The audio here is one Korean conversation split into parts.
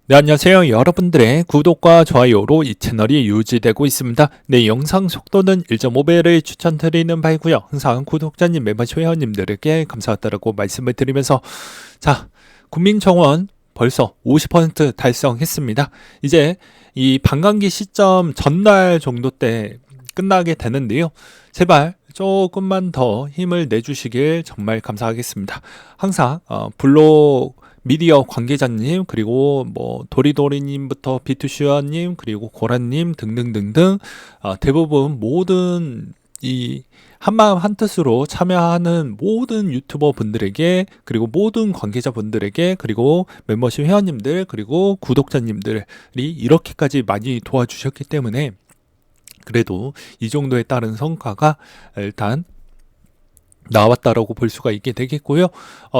네, 안녕하세요. 여러분들의 구독과 좋아요로 이 채널이 유지되고 있습니다. 네, 영상 속도는 1.5배를 추천드리는 바이고요. 항상 구독자님, 멤버십 회원님들에게 감사하다고 말씀을 드리면서 자, 국민청원 벌써 50% 달성했습니다. 이제 이 반감기 시점 전날 정도 때 끝나게 되는데요. 제발 조금만 더 힘을 내주시길 정말 감사하겠습니다. 항상 블록 미디어 관계자님, 그리고 뭐 도리도리님부터 비투슈아님, 그리고 고란님 등등등등 대부분 모든 이 한마음 한뜻으로 참여하는 모든 유튜버 분들에게, 그리고 모든 관계자 분들에게, 그리고 멤버십 회원님들, 그리고 구독자님들이 이렇게까지 많이 도와주셨기 때문에 그래도 이 정도에 따른 성과가 일단 나왔다라고 볼 수가 있게 되겠고요.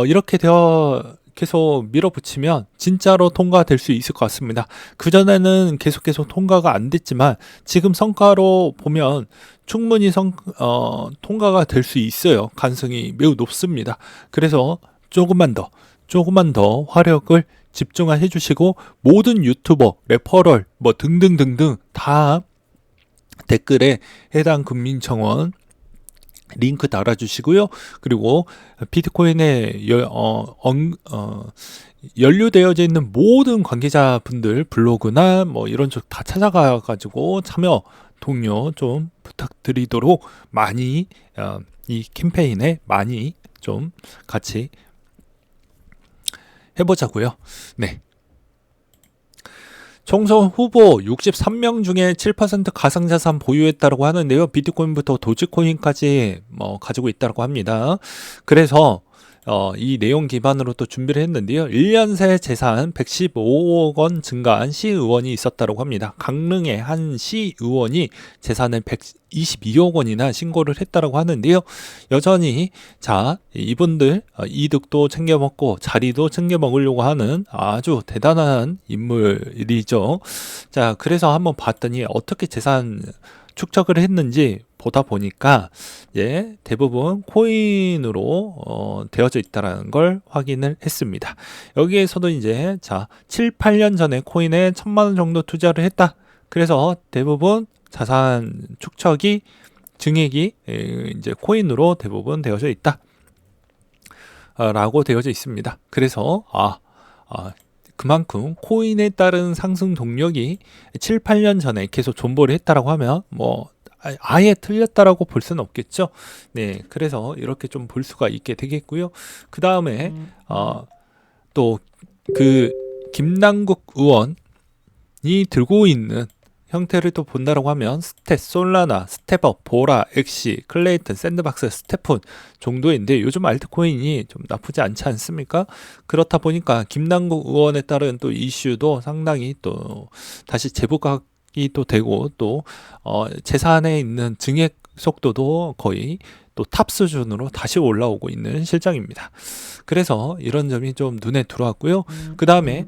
이렇게 되어 계속 밀어붙이면 진짜로 통과될 수 있을 것 같습니다. 그전에는 계속 통과가 안 됐지만 지금 성과로 보면 충분히 통과가 될 수 있어요. 가능성이 매우 높습니다. 그래서 조금만 더 화력을 집중해 주시고, 모든 유튜버, 레퍼럴 뭐 등등등등 다 댓글에 해당 국민청원 링크 달아주시고요. 그리고 비트코인에 연루되어져 있는 모든 관계자분들 블로그나 뭐 이런 쪽 다 찾아가가지고 참여 동료 좀 부탁드리도록 많이 이 캠페인에 많이 좀 같이 해보자고요. 네. 총선 후보 63명 중에 7% 가상자산 보유했다고 하는데요. 비트코인부터 도지코인까지 가지고 있다고 합니다. 그래서 이 내용 기반으로 또 준비를 했는데요. 1년 새 재산 115억 원 증가한 시의원이 있었다고 합니다. 강릉의 한 시의원이 재산을 122억 원이나 신고를 했다고 하는데요. 여전히 이분들 이득도 챙겨 먹고 자리도 챙겨 먹으려고 하는 아주 대단한 인물이죠. 자, 그래서 한번 봤더니 어떻게 재산 축적을 했는지 보다 보니까 대부분 코인으로 되어져 있다는 걸 확인을 했습니다. 여기에서도 이제 7, 8년 전에 코인에 1,000만 원 정도 투자를 했다. 그래서 대부분 자산 축적이 증액이 이제 코인으로 대부분 되어져 있다. 라고 되어져 있습니다. 그래서 그만큼 코인에 따른 상승 동력이 7, 8년 전에 계속 존버를 했다라고 하면 아예 틀렸다라고 볼 수는 없겠죠. 네, 그래서 이렇게 좀 볼 수가 있게 되겠고요. 그 다음에 또 그 김남국 의원이 들고 있는 형태를 또 본다라고 하면 스탯, 솔라나, 스텝업, 보라, 엑시, 클레이튼, 샌드박스, 스테픈 정도인데 요즘 알트코인이 좀 나쁘지 않지 않습니까? 그렇다 보니까 김남국 의원에 따른 또 이슈도 상당히 또 다시 재부각이 또 되고, 또 재산에 있는 증액 속도도 거의 또 탑 수준으로 다시 올라오고 있는 실정입니다. 그래서 이런 점이 좀 눈에 들어왔고요. 그 다음에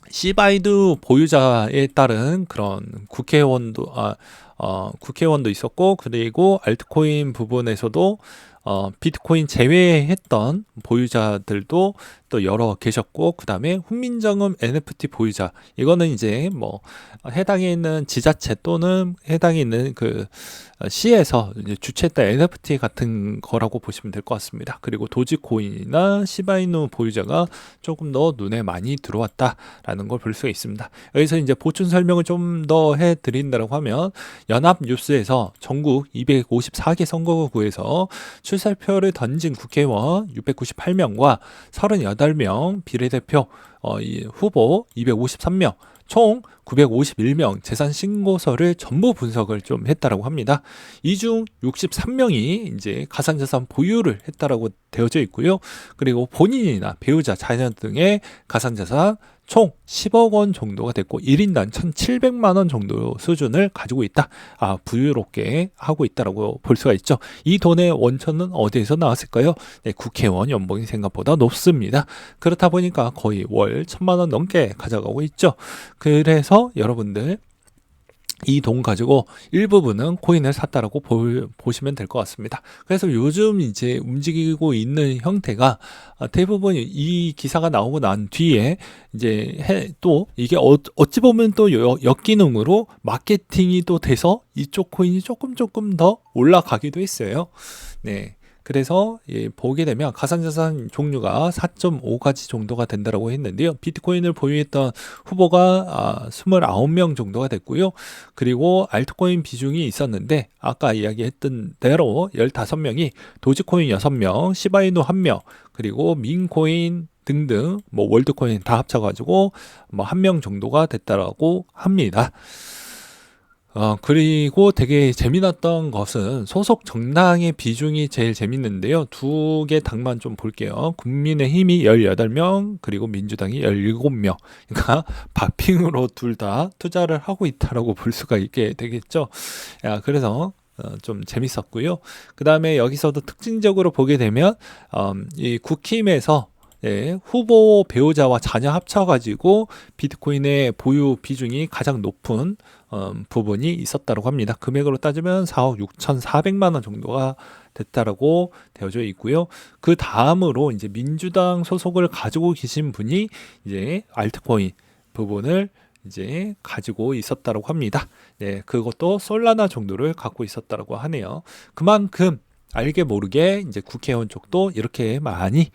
시바이두 보유자에 따른 그런 국회의원도 있었고, 그리고 알트코인 부분에서도 비트코인 제외했던 보유자들도 또 여러 계셨고, 그 다음에 훈민정음 NFT 보유자, 이거는 이제 해당에 있는 지자체 또는 해당에 있는 그 시에서 이제 주최했던 NFT 같은 거라고 보시면 될 것 같습니다. 그리고 도지코인이나 시바이누 보유자가 조금 더 눈에 많이 들어왔다라는 걸 볼 수가 있습니다. 여기서 이제 보충 설명을 좀 더 해드린다고 하면, 연합뉴스에서 전국 254개 선거구에서 출사표를 던진 국회의원 698명과 38명 비례대표 후보 253명, 총 951명 재산 신고서를 전부 분석을 좀 했다라고 합니다. 이 중 63명이 이제 가상자산 보유를 했다라고 되어져 있고요. 그리고 본인이나 배우자, 자녀 등의 가상자산 총 10억 원 정도가 됐고 1인당 1,700만 원 정도 수준을 가지고 있다. 부유롭게 하고 있다라고 볼 수가 있죠. 이 돈의 원천은 어디에서 나왔을까요? 네, 국회의원 연봉이 생각보다 높습니다. 그렇다 보니까 거의 월 1,000만 원 넘게 가져가고 있죠. 그래서 여러분들 이 돈 가지고 일부분은 코인을 샀다라고 보시면 될 것 같습니다. 그래서 요즘 이제 움직이고 있는 형태가 대부분 이 기사가 나오고 난 뒤에 이제 또 이게 어찌 보면 또 역기능으로 마케팅이 또 돼서 이쪽 코인이 조금 더 올라가기도 했어요. 네. 그래서 보게 되면 가상자산 종류가 4.5가지 정도가 된다고 했는데요. 비트코인을 보유했던 후보가 29명 정도가 됐고요. 그리고 알트코인 비중이 있었는데 아까 이야기했던 대로 15명이 도지코인 6명, 시바이누 1명, 그리고 민코인 등등 뭐 월드코인 다 합쳐가지고 뭐 1명 정도가 됐다라고 합니다. 그리고 되게 재미났던 것은 소속 정당의 비중이 제일 재밌는데요. 두 개 당만 좀 볼게요. 국민의힘이 18명, 그리고 민주당이 17명. 그러니까 바핑으로 둘 다 투자를 하고 있다라고 볼 수가 있게 되겠죠. 그래서 좀 재밌었고요. 그 다음에 여기서도 특징적으로 보게 되면 이 국힘에서 후보 배우자와 자녀 합쳐가지고 비트코인의 보유 비중이 가장 높은 부분이 있었다고 합니다. 금액으로 따지면 4억 6,400만 원 정도가 됐다라고 되어져 있고요. 그 다음으로 이제 민주당 소속을 가지고 계신 분이 이제 알트코인 부분을 이제 가지고 있었다고 합니다. 네, 그것도 솔라나 정도를 갖고 있었다고 하네요. 그만큼 알게 모르게 이제 국회의원 쪽도 이렇게 많이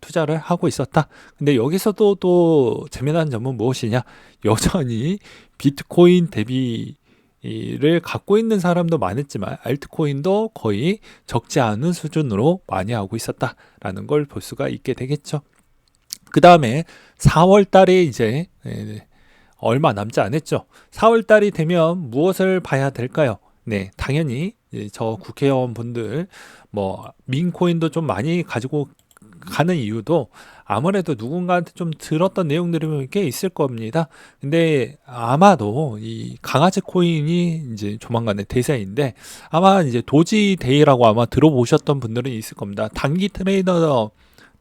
투자를 하고 있었다. 근데 여기서도 또 재미난 점은 무엇이냐? 여전히 비트코인 대비를 갖고 있는 사람도 많았지만 알트코인도 거의 적지 않은 수준으로 많이 하고 있었다라는 걸 볼 수가 있게 되겠죠. 그 다음에 4월 달에 이제 얼마 남지 않았죠. 4월 달이 되면 무엇을 봐야 될까요? 네, 당연히 저 국회의원 분들 뭐 민코인도 좀 많이 가지고 가는 이유도 아무래도 누군가한테 좀 들었던 내용들이 꽤 있을 겁니다. 근데 아마도 이 강아지 코인이 이제 조만간에 대세인데 아마 이제 도지데이라고 아마 들어보셨던 분들은 있을 겁니다. 단기 트레이더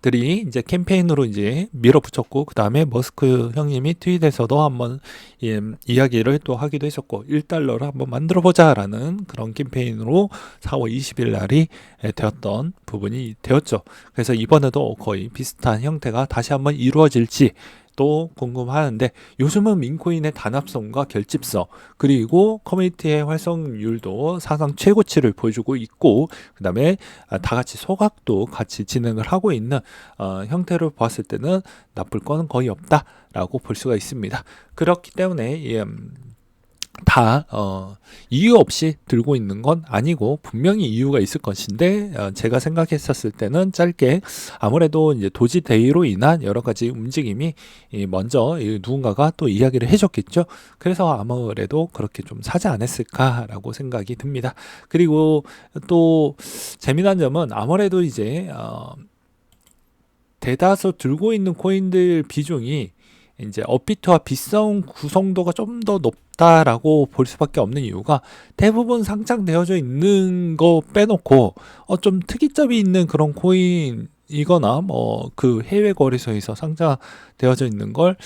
들이 이제 캠페인으로 이제 밀어붙였고 그 다음에 머스크 형님이 트윗에서도 한번 이야기를 또 하기도 했었고 1달러를 한번 만들어 보자라는 그런 캠페인으로 4월 20일 날이 되었던 부분이 되었죠. 그래서 이번에도 거의 비슷한 형태가 다시 한번 이루어질지 또 궁금하는데 요즘은 민코인의 단합성과 결집성 그리고 커뮤니티의 활성률도 사상 최고치를 보여주고 있고 그 다음에 다 같이 소각도 같이 진행을 하고 있는 형태로 봤을 때는 나쁠 거는 거의 없다라고 볼 수가 있습니다. 그렇기 때문에 다 이유 없이 들고 있는 건 아니고 분명히 이유가 있을 것인데 제가 생각했었을 때는 짧게 아무래도 이제 도지데이로 인한 여러 가지 움직임이 먼저 누군가가 또 이야기를 해줬겠죠. 그래서 아무래도 그렇게 좀 사지 않았을까라고 생각이 듭니다. 그리고 또 재미난 점은 아무래도 이제 대다수 들고 있는 코인들 비중이 이제 업비트와 비싸운 구성도가 좀 더 높다라고 볼 수밖에 없는 이유가 대부분 상장되어져 있는 거 빼놓고 좀 특이점이 있는 그런 코인이거나 뭐 그 해외 거래소에서 상장되어져 있는 걸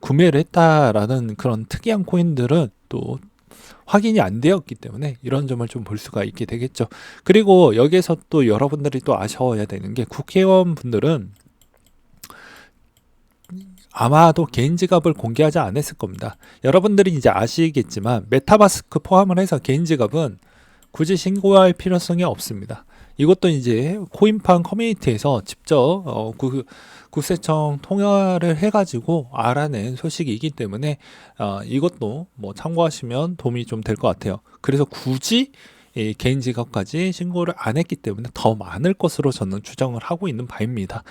구매를 했다라는 그런 특이한 코인들은 또 확인이 안 되었기 때문에 이런 점을 좀 볼 수가 있게 되겠죠. 그리고 여기에서 또 여러분들이 또 아셔야 되는 게 국회의원 분들은 아마도 개인 지갑을 공개하지 않았을 겁니다. 여러분들이 이제 아시겠지만 메타마스크 포함을 해서 개인 지갑은 굳이 신고할 필요성이 없습니다. 이것도 이제 코인판 커뮤니티에서 직접 국세청 통화를 해가지고 알아낸 소식이기 때문에 이것도 뭐 참고하시면 도움이 좀 될 것 같아요. 그래서 굳이 개인 지갑까지 신고를 안 했기 때문에 더 많을 것으로 저는 추정을 하고 있는 바입니다.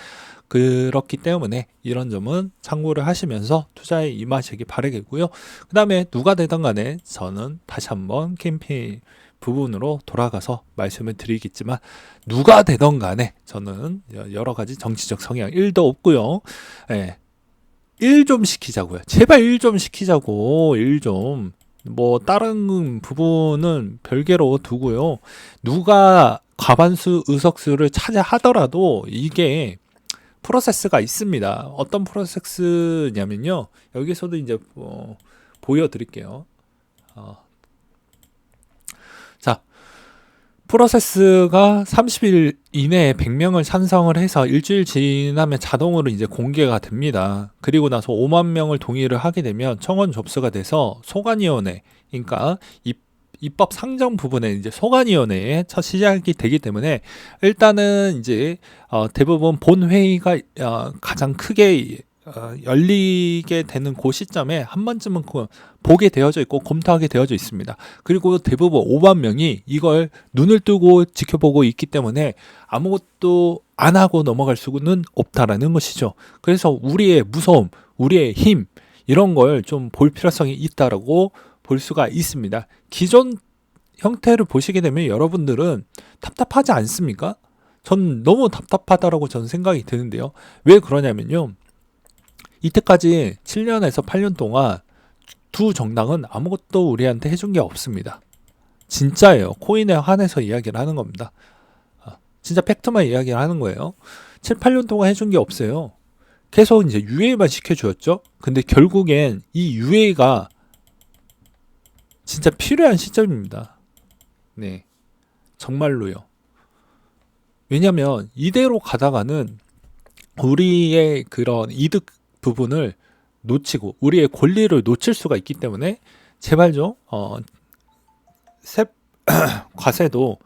그렇기 때문에 이런 점은 참고를 하시면서 투자에 임하시기 바라겠고요. 그 다음에 누가 되든 간에 저는 다시 한번 캠페인 부분으로 돌아가서 말씀을 드리겠지만 누가 되든 간에 저는 여러 가지 정치적 성향 1도 없고요. 일 좀 시키자고요. 제발 일 좀 시키자고. 일 좀. 뭐 다른 부분은 별개로 두고요. 누가 과반수 의석수를 차지하더라도 이게 프로세스가 있습니다. 어떤 프로세스냐면요. 여기서도 이제 보여드릴게요. 자, 프로세스가 30일 이내에 100명을 찬성을 해서 일주일 지나면 자동으로 이제 공개가 됩니다. 그리고 나서 5만 명을 동의를 하게 되면 청원 접수가 돼서 소관위원회, 그러니까 입법 상정 부분에 이제 소관위원회에 첫 시작이 되기 때문에 일단은 이제 대부분 본회의가 가장 크게 열리게 되는 그 시점에 한 번쯤은 보게 되어져 있고 검토하게 되어져 있습니다. 그리고 대부분 5만 명이 이걸 눈을 뜨고 지켜보고 있기 때문에 아무것도 안 하고 넘어갈 수는 없다라는 것이죠. 그래서 우리의 무서움, 우리의 힘 이런 걸 좀 볼 필요성이 있다라고 볼 수가 있습니다. 기존 형태를 보시게 되면 여러분들은 답답하지 않습니까? 전 너무 답답하다라고 저는 생각이 드는데요. 왜 그러냐면요. 이때까지 7년에서 8년 동안 두 정당은 아무것도 우리한테 해준 게 없습니다. 진짜예요. 코인에 한해서 이야기를 하는 겁니다. 진짜 팩트만 이야기를 하는 거예요. 7, 8년 동안 해준 게 없어요. 계속 이제 UA만 시켜주었죠. 근데 결국엔 이 UA가 진짜 필요한 시점입니다. 네, 정말로요. 왜냐면 이대로 가다가는 우리의 그런 이득 부분을 놓치고 우리의 권리를 놓칠 수가 있기 때문에 제발 좀 과세도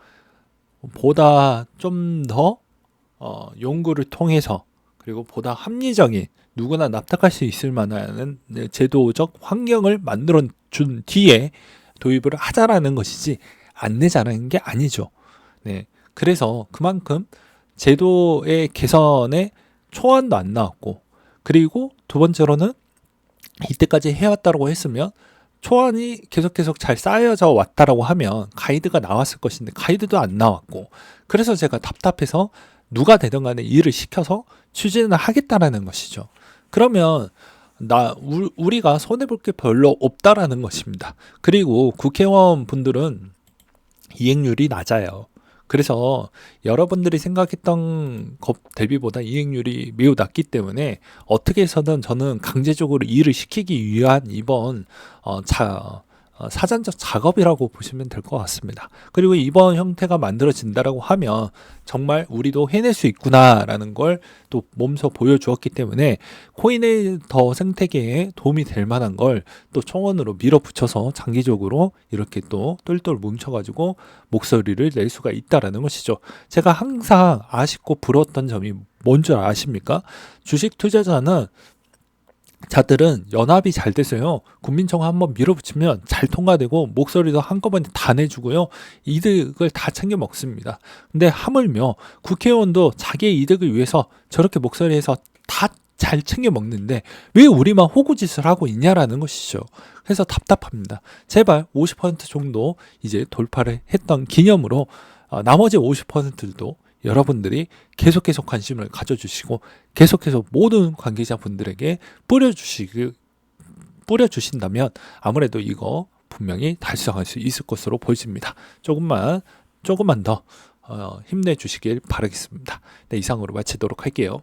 보다 좀 더 연구를 통해서 그리고 보다 합리적인 누구나 납득할 수 있을 만한 제도적 환경을 만들어 준 뒤에 도입을 하자라는 것이지 안 내자라는 게 아니죠. 네, 그래서 그만큼 제도의 개선에 초안도 안 나왔고 그리고 두 번째로는 이때까지 해왔다고 했으면 초안이 계속 잘 쌓여져 왔다라고 하면 가이드가 나왔을 것인데 가이드도 안 나왔고 그래서 제가 답답해서 누가 되든 간에 일을 시켜서 추진을 하겠다라는 것이죠. 그러면 우리가 손해볼 게 별로 없다라는 것입니다. 그리고 국회의원 분들은 이행률이 낮아요. 그래서 여러분들이 생각했던 것 대비보다 이행률이 매우 낮기 때문에 어떻게 해서든 저는 강제적으로 일을 시키기 위한 이번 사전적 작업이라고 보시면 될 것 같습니다. 그리고 이번 형태가 만들어진다라고 하면 정말 우리도 해낼 수 있구나라는 걸 또 몸소 보여주었기 때문에 코인의 더 생태계에 도움이 될 만한 걸 또 청원으로 밀어붙여서 장기적으로 이렇게 또 똘똘 뭉쳐가지고 목소리를 낼 수가 있다라는 것이죠. 제가 항상 아쉽고 부러웠던 점이 뭔 줄 아십니까? 주식 투자자는 자들은 연합이 잘 돼서요. 국민청원 한번 밀어붙이면 잘 통과되고 목소리도 한꺼번에 다 내주고요. 이득을 다 챙겨 먹습니다. 근데 하물며 국회의원도 자기의 이득을 위해서 저렇게 목소리에서 다 잘 챙겨 먹는데 왜 우리만 호구짓을 하고 있냐라는 것이죠. 그래서 답답합니다. 제발 50% 정도 이제 돌파를 했던 기념으로 나머지 50%도 여러분들이 계속 관심을 가져주시고 계속해서 모든 관계자분들에게 뿌려주신다면 아무래도 이거 분명히 달성할 수 있을 것으로 보여집니다. 조금만 더 힘내주시길 바라겠습니다. 네, 이상으로 마치도록 할게요.